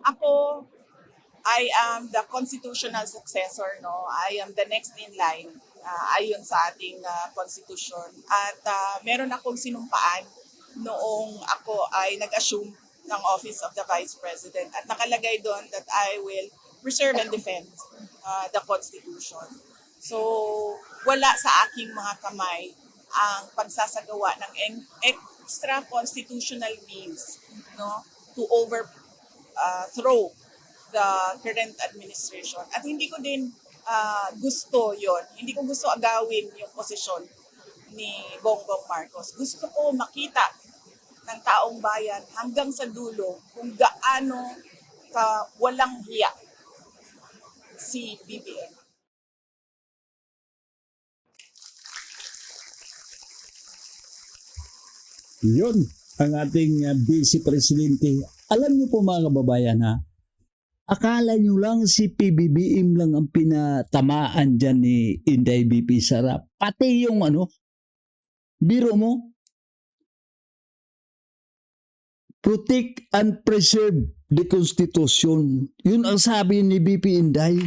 Ako, I am the constitutional successor, no? I am the next in line ayon sa ating constitution. At meron akong sinumpaan noong ako ay nag-assume ng Office of the Vice President. At nakalagay doon that I will preserve and defend the Constitution. So, wala sa aking mga kamay ang pagsasagawa ng extra constitutional means, no, to overthrow the current administration. At hindi ko din gusto yon. Hindi ko gusto agawin yung posisyon ni Bongbong Marcos. Gusto ko makita ng taong bayan hanggang sa dulo kung gaano ka walang hiya si BBM. Yun ang ating Vice Presidente. Alam niyo po mga kababayan ha, akala niyo lang si PBBM lang ang pinatamaan dyan ni Inday BP Sara. Pati yung biro mo, protect and preserve the Constitution. Yun ang sabi ni BP Inday.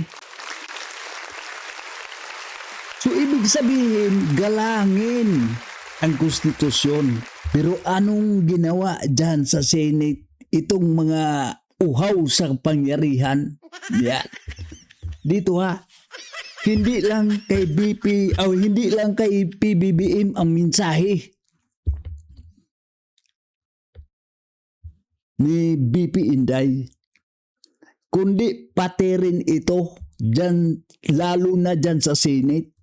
So ibig sabihin, galangin ang konstitusyon. Pero anong ginawa dyan sa Senate itong mga uhaw sa pangyarihan? Yan. Dito ha, hindi lang kay hindi lang kay PBBM ang mensahe ni BP Inday, kundi pati rin ito dyan, lalo na dyan sa Senate.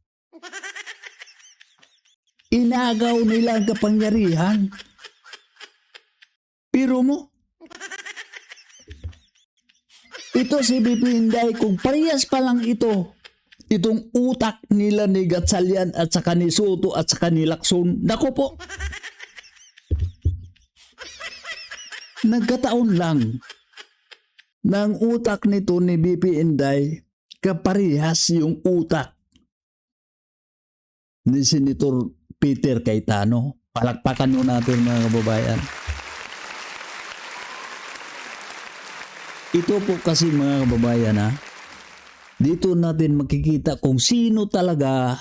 Inagaw nila ang kapangyarihan. Pero mo, ito si BP Inday, kung parehas pa lang itong utak nila ni Gatchalian at saka ni Soto at saka ni Lacson, naku po, nagkataon lang ng utak nito ni BP Inday kaparehas yung utak ni Senator Peter Cayetano. Palakpakan mo natin mga kababayan. Ito po kasi mga kababayan ha, dito natin makikita kung sino talaga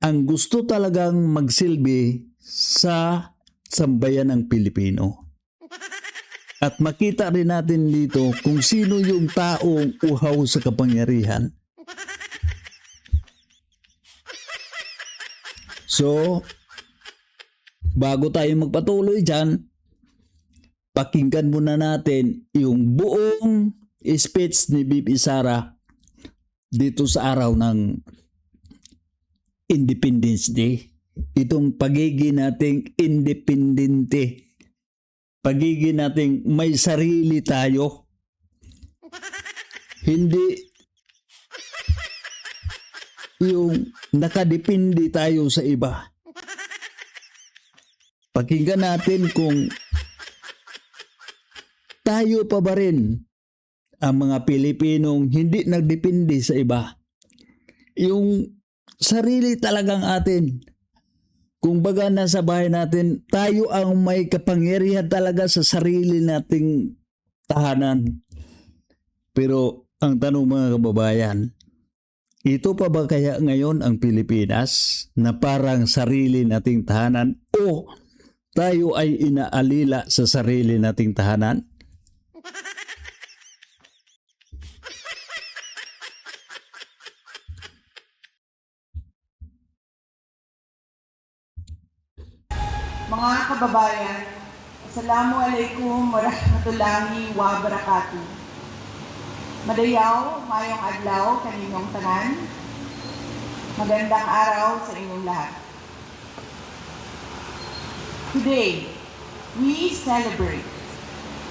ang gusto talagang magsilbi sa sambayan ng Pilipino. At makita rin natin dito kung sino yung taong uhaw sa kapangyarihan. So, bago tayo magpatuloy dyan, pakinggan muna natin yung buong speech ni BP Sara dito sa araw ng Independence Day. Itong pagiging nating independente, pagiging nating may sarili tayo, hindi yung nakadepende tayo sa iba. Pakinggan natin kung tayo pa ba rin ang mga Pilipinong hindi nagdepende sa iba. Yung sarili talagang atin. Kung baga nasa bahay natin, tayo ang may kapangyarihan talaga sa sarili nating tahanan. Pero ang tanong mga kababayan, ito pa ba kaya ngayon ang Pilipinas na parang sarili nating tahanan o tayo ay inaalila sa sarili nating tahanan? Mga kababayan, Assalamualaikum warahmatullahi wabarakatuh. Madayaw, mayong adlaw kaninyong tanan. Magandang araw sa inyong lahat. Today, we celebrate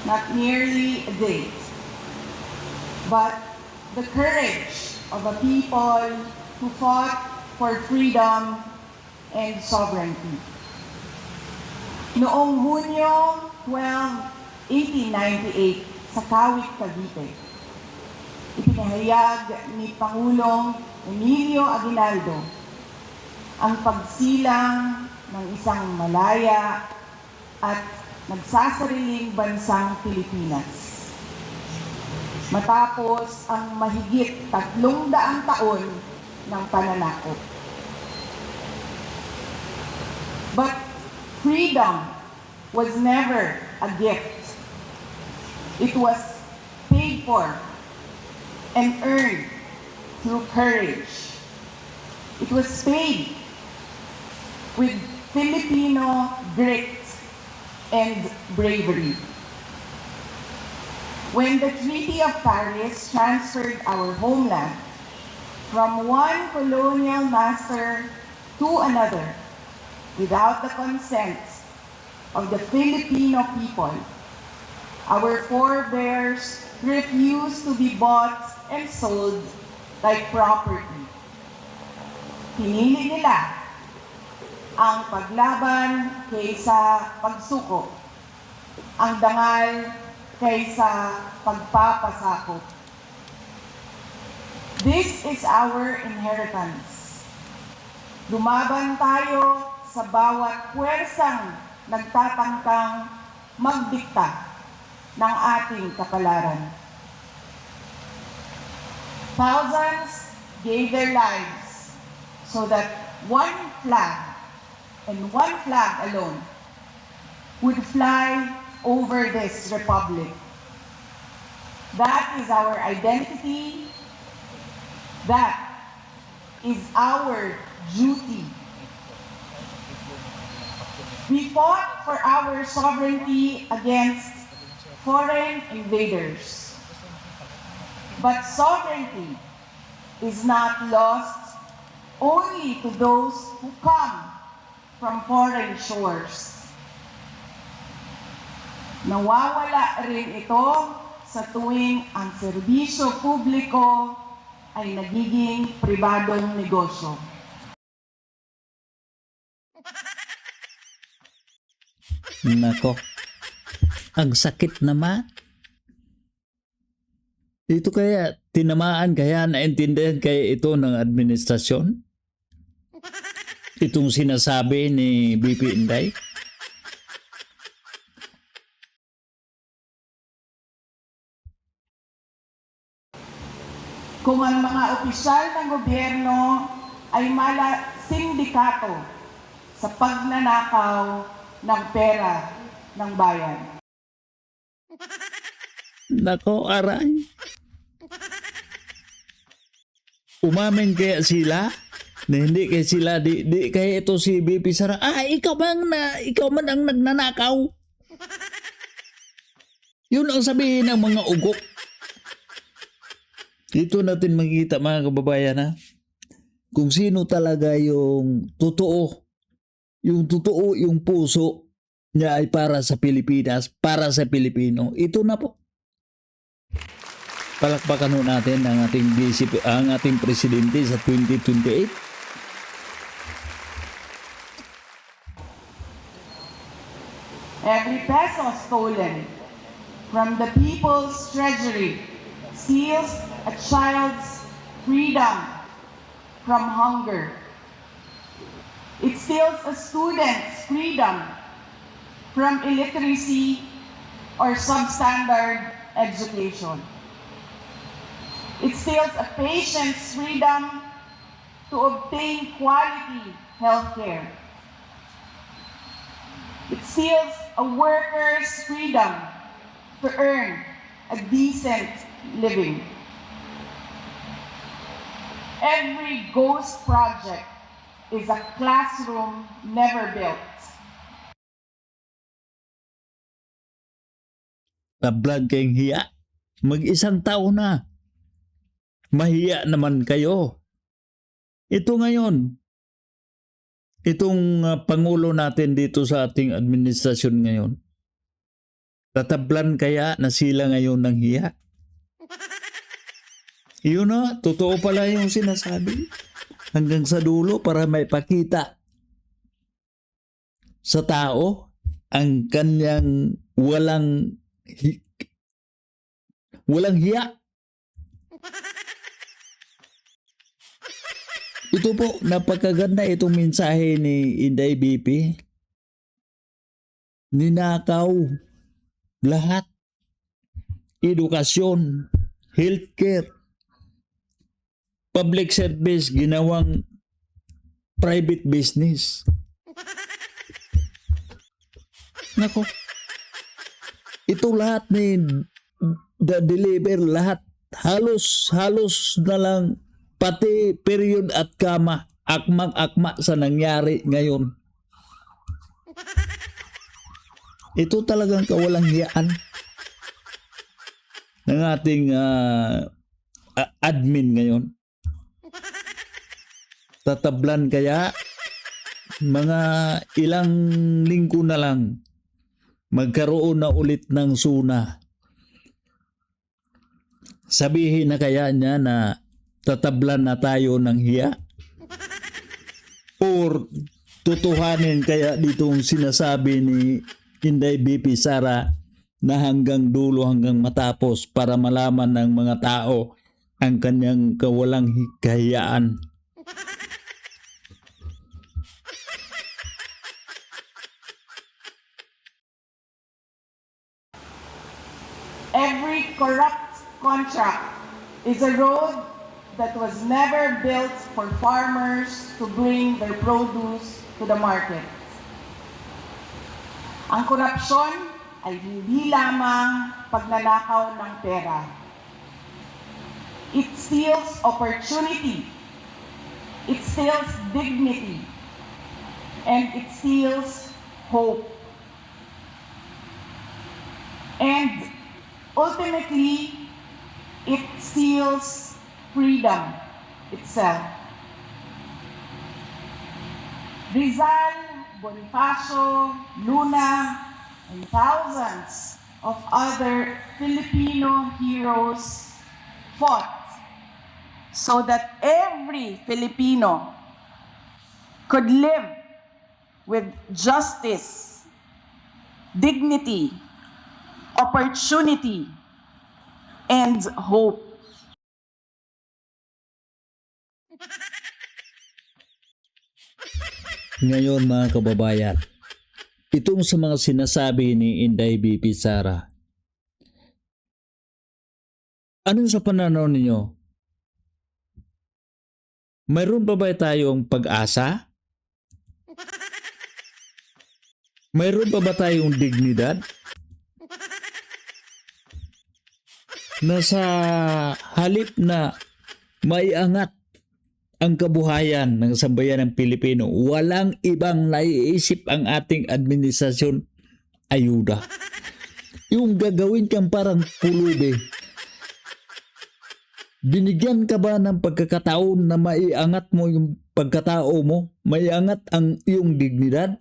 not merely a date, but the courage of a people who fought for freedom and sovereignty. Noong Hunyo 12, 1898 sa Kawit, Cavite, ipinahayag ni Pangulong Emilio Aguinaldo ang pagsilang ng isang malaya at nagsasariling bansang Pilipinas. matapos ang mahigit 300 taon ng pananakop. But freedom was never a gift. It was paid for and earned through courage. It was paid with Filipino grit and bravery. When the Treaty of Paris transferred our homeland from one colonial master to another without the consent of the Filipino people, our forebears refused to be bought and sold like property. Pinili nila ang paglaban kaysa pagsuko, ang dangal kaysa pagpapasakop. This is our inheritance. Lumaban tayo sa bawat puwersang nagtatangkang magdikta ng ating kapalaran. Thousands gave their lives so that one flag and one flag alone would fly over this republic. That is our identity. That is our duty. We fought for our sovereignty against foreign invaders. But sovereignty is not lost only to those who come from foreign shores. Nawawala rin ito sa tuwing ang serbisyo publiko ay nagiging pribadong negosyo. Nako, ang sakit naman. Ito kaya tinamaan, kaya naintindihan kaya ito ng administrasyon? Itong sinasabi ni BP Inday? Kung ang mga opisyal ng gobyerno ay sindikato sa pagnanakaw ng pera ng bayan. Nako, aray. Umamin kaya sila na hindi kaya sila di kaya ito si BP Sara. Ikaw man ang nagnanakaw. Yun ang sabihin ng mga ugok. Dito natin makikita mga kababayan na kung sino talaga yung totoo. Yung totoo, yung puso niya ay para sa Pilipinas, para sa Pilipino. Ito na po. Palakpakan ho natin ang ating presidente sa 2028. Every peso stolen from the people's treasury steals a child's freedom from hunger. It steals a student's freedom from illiteracy or substandard education. It steals a patient's freedom to obtain quality health care. It steals a worker's freedom to earn a decent living. Every ghost project is a classroom never built. Tablag kayong hiya. Mag-isang taon na. Mahiya naman kayo. Ito ngayon. Itong Pangulo natin dito sa ating administrasyon ngayon. Tatablan kaya na sila ngayon ng hiya? Yun na, totoo pala yung sinasabi. Hanggang sa dulo para may pakita sa tao ang kanyang walang hiya. Ito po, napakaganda itong mensahe ni Inday BP. Ninakaw lahat. Edukasyon, healthcare, public service, ginawang private business. Nako, ito lahat ni deliver lahat. Halos na lang pati period at kama. Akmang-akma sa nangyari ngayon. Ito talagang kawalang hiyaan ng ating admin ngayon. Tatablan kaya mga ilang linggo na lang magkaroon na ulit ng SUNA. Sabihin na kaya niya na tatablan na tayo ng hiya? Or tutuhanin kaya ditong sinasabi ni Inday BP Sara na hanggang dulo, hanggang matapos para malaman ng mga tao ang kanyang kawalang kahiyaan? Every corrupt contract is a road that was never built for farmers to bring their produce to the market. Ang korupsyon ay hindi lamang pagnanakaw ng pera. It steals opportunity, it steals dignity, and it steals hope. And ultimately, it steals freedom itself. Rizal, Bonifacio, Luna, and thousands of other Filipino heroes fought so that every Filipino could live with justice, dignity, opportunity, and hope. Ngayon mga kababayan, itong sa mga sinasabi ni Inday BP Sara, anong sa pananaw ninyo? Mayroon pa ba tayong pag-asa? Mayroon pa ba tayong dignidad? Na sa halip na maiangat ang kabuhayan ng sambayan ng Pilipino, walang ibang naiisip ang ating administrasyon, ayuda. Yung gagawin kang parang pulubi. Binigyan ka ba ng pagkakataon na maiangat mo yung pagkatao mo? Maiangat ang iyong dignidad?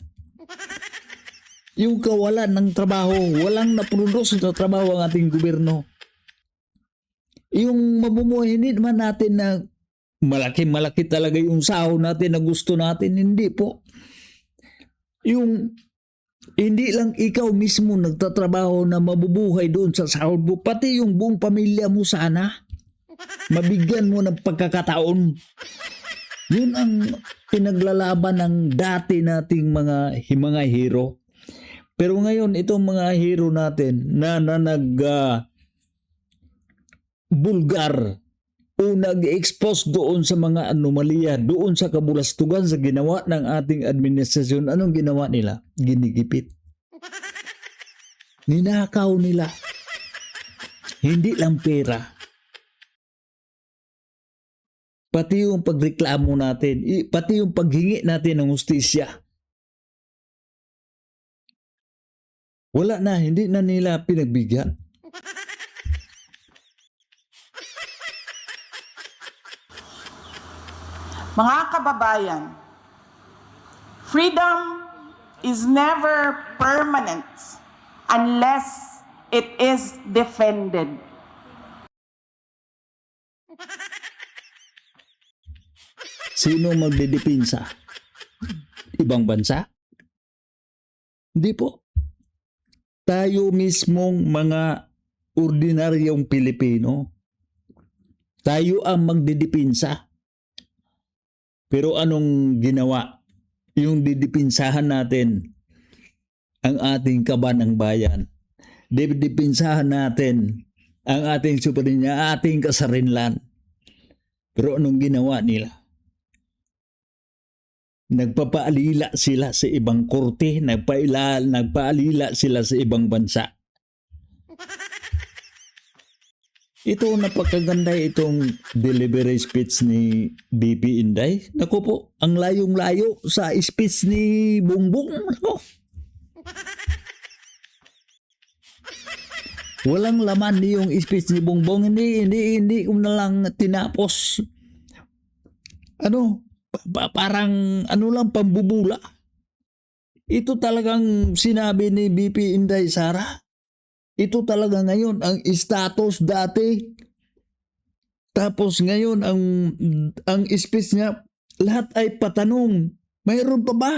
Yung kawalan ng trabaho, walang naproduce na trabaho ang ating gobyerno. Yung mamumuhay, hindi naman natin na malaki talaga yung sahod natin na gusto natin. Hindi po. Yung hindi lang ikaw mismo nagtatrabaho na mabubuhay doon sa sahod mo, pati yung buong pamilya mo sana. Mabigyan mo ng pagkakataon. Yun ang pinaglalaban ng dati nating mga hero. Pero ngayon, itong mga hero natin na bulgar o nag-expose doon sa mga anomalya, doon sa kabulastugan sa ginawa ng ating administrasyon, anong ginawa nila? Ginigipit. Ninakaw nila. Hindi lang pera. Pati yung pagreklamo natin, pati yung paghingi natin ng hustisya. Wala na, hindi na nila pinagbigyan. Mga kababayan, freedom is never permanent unless it is defended. Sino magdidipinsa? Ibang bansa? Hindi po. Tayo mismong mga ordinaryong Pilipino. Tayo ang magdidipinsa. Pero anong ginawa? Yung didipinsahan natin ang ating kaban ng bayan. Didipinsahan natin ang ating soberanya, ating kasarinlan. Pero anong ginawa nila? Nagpapaalila sila sa ibang korte, nagpaalila sila sa ibang bansa. Ito, napakaganda itong delivery speech ni BP Inday. Naku po, ang layong-layo sa speech ni Bongbong. Naku. Walang laman yung speech ni Bongbong. Hindi ko na lang tinapos. Parang lang, pambubula. Ito talagang sinabi ni BP Inday Sara. Ito talaga ngayon ang status dati. Tapos ngayon ang speech niya, lahat ay patanong. Mayroon pa ba?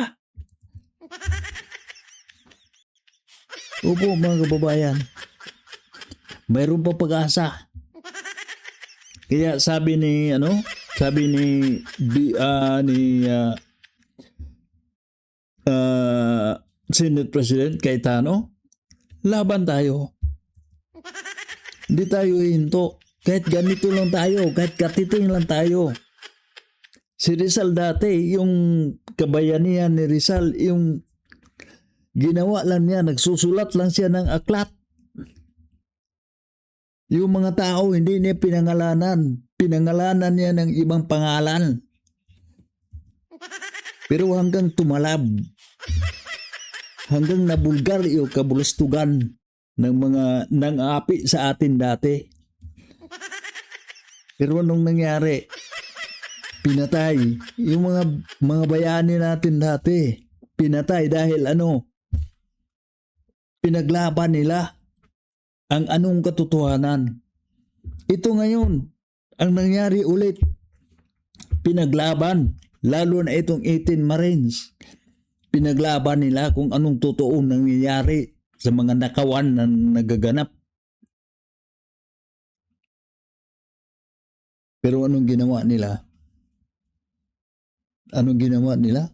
Opo mga kababayan. Mayroon pa pag-asa. Kaya sabi ni Senate President Cayetano, laban tayo. Hindi tayo hinto. Kahit ganito lang tayo, kahit katiting lang tayo. Si Rizal dati, yung kabayanihan ni Rizal, yung ginawa lang niya, nagsusulat lang siya ng aklat. Yung mga tao, hindi niya pinangalanan. Pinangalanan niya ng ibang pangalan. Pero hanggang tumalab, hanggang nabulgar yung kabulustugan ng api sa atin dati. Pero anong nangyari? Pinatay. Yung mga bayani natin dati, pinatay dahil pinaglaban nila ang anong katotohanan. Ito ngayon, ang nangyari ulit, pinaglaban, lalo na itong 18 Marines. Pinaglaban nila kung anong totoong nangyayari sa mga nakawan na nagaganap. Pero anong ginawa nila? Anong ginawa nila?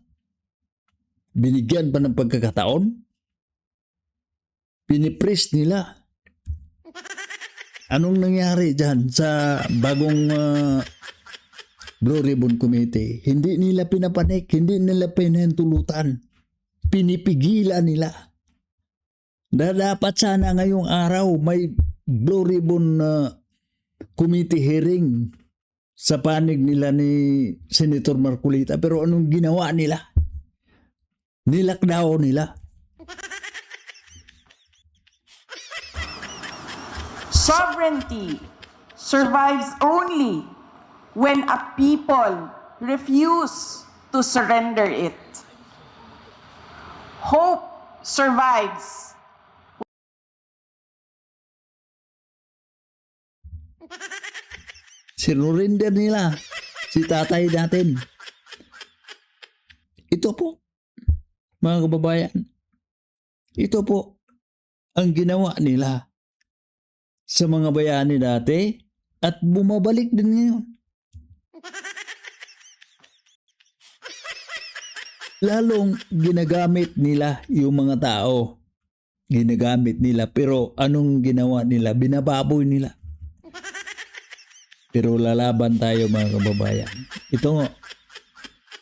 Binigyan pa ng pagkakataon? Pinipris nila. Anong nangyari dyan sa bagong Blue Ribbon Committee? Hindi nila pinapanik, hindi nila pinahintulutan. Pinipigilan nila. Dapat sana ngayong araw may Blue Ribbon Committee hearing sa panig nila ni Senator Marcolita. Pero anong ginawa nila? Nilakdaw nila. Sovereignty survives only when a people refuse to surrender it. Hope survives Sinurinder nila si tatay natin. Ito po, mga kababayan, ito po ang ginawa nila sa mga bayani dati at bumabalik din ngayon. Lalong ginagamit nila yung mga tao. Ginagamit nila, pero anong ginawa nila? Binababoy nila. Pero lalaban tayo mga kababayan.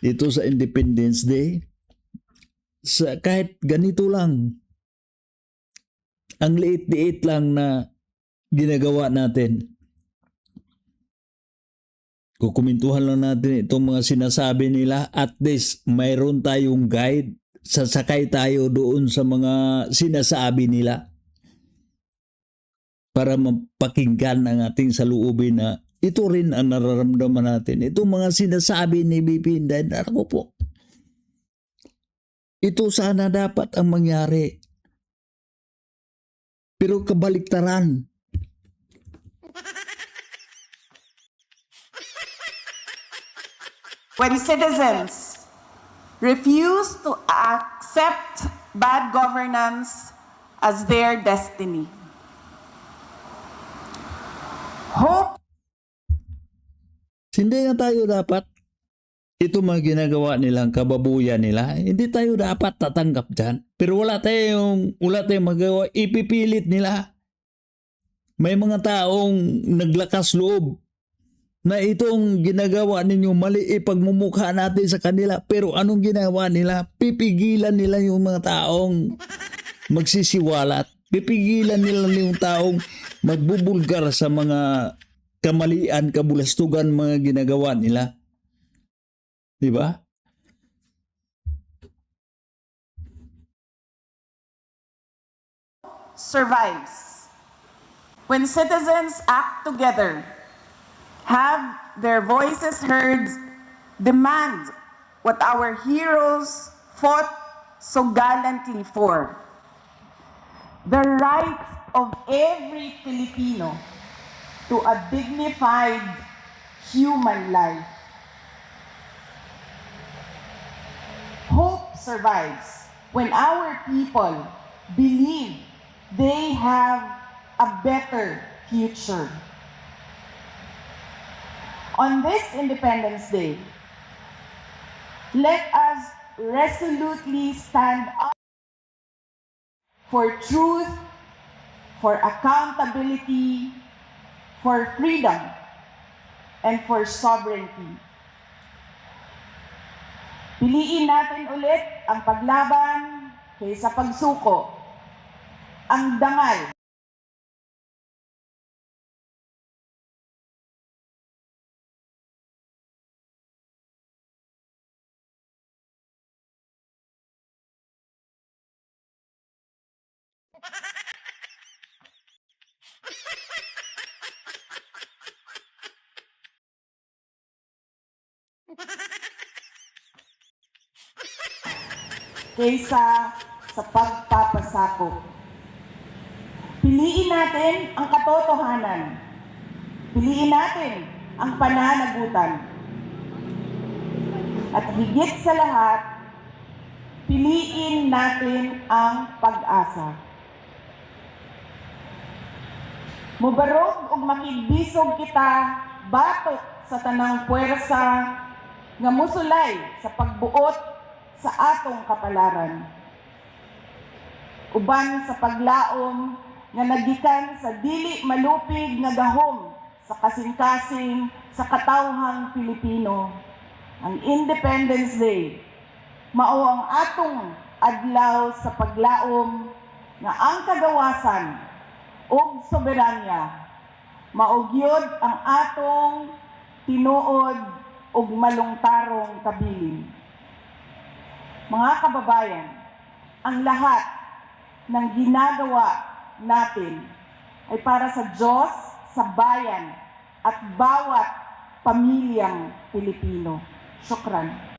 Ito sa Independence Day, kahit ganito lang, ang liit-liit lang na ginagawa natin. Kukumintuhan lang natin itong mga sinasabi nila. At least mayroon tayong guide. Sasakay tayo doon sa mga sinasabi nila para mapakinggan ang ating saluubin na ito rin ang nararamdaman natin. Itong mga sinasabi ni BP Inday, ako po, ito sana dapat ang mangyari. Pero kabaliktaran. when citizens refuse to accept bad governance as their destiny. Hope Hindi na tayo dapat, ito mga ginagawa nilang kababuyan nila, hindi tayo dapat tatanggap dyan. Pero wala tayong magawa, ipipilit nila. May mga taong naglakas loob na itong ginagawa ninyo mali ipagmumukha natin sa kanila. Pero anong ginawa nila? Pipigilan nila yung mga taong magsisiwalat. Pipigilan nila yung taong magbubulgar sa mga kamalian, kabulastugan, mga ginagawa nila. Di ba? Survives. When citizens act together, have their voices heard, demand what our heroes fought so gallantly for. The right of every Filipino to a dignified human life. Hope survives when our people believe they have a better future. On this Independence Day, let us resolutely stand up for truth, for accountability, for freedom, and for sovereignty. Piliin natin ulit ang paglaban kaysa pagsuko, ang dangal kaysa sa pagpapasakop. Piliin natin ang katotohanan. Piliin natin ang pananagutan. At higit sa lahat, piliin natin ang pag-asa. Mubarog ug makigbisog kita batok sa tanang puwersa nga musulay sa pagbuot sa atong kapalaran. Uban sa paglaom nga nagikan sa dili malupig nga gahom sa kasing-kasing sa katawhang Pilipino. Ang Independence Day mao ang atong adlaw sa paglaom nga ang kagawasan ug soberanya maugyod ang atong tinuod ug malungtarong kabilin. Mga kababayan, ang lahat ng ginagawa natin ay para sa Diyos, sa bayan, at bawat pamilyang Pilipino. Syukran.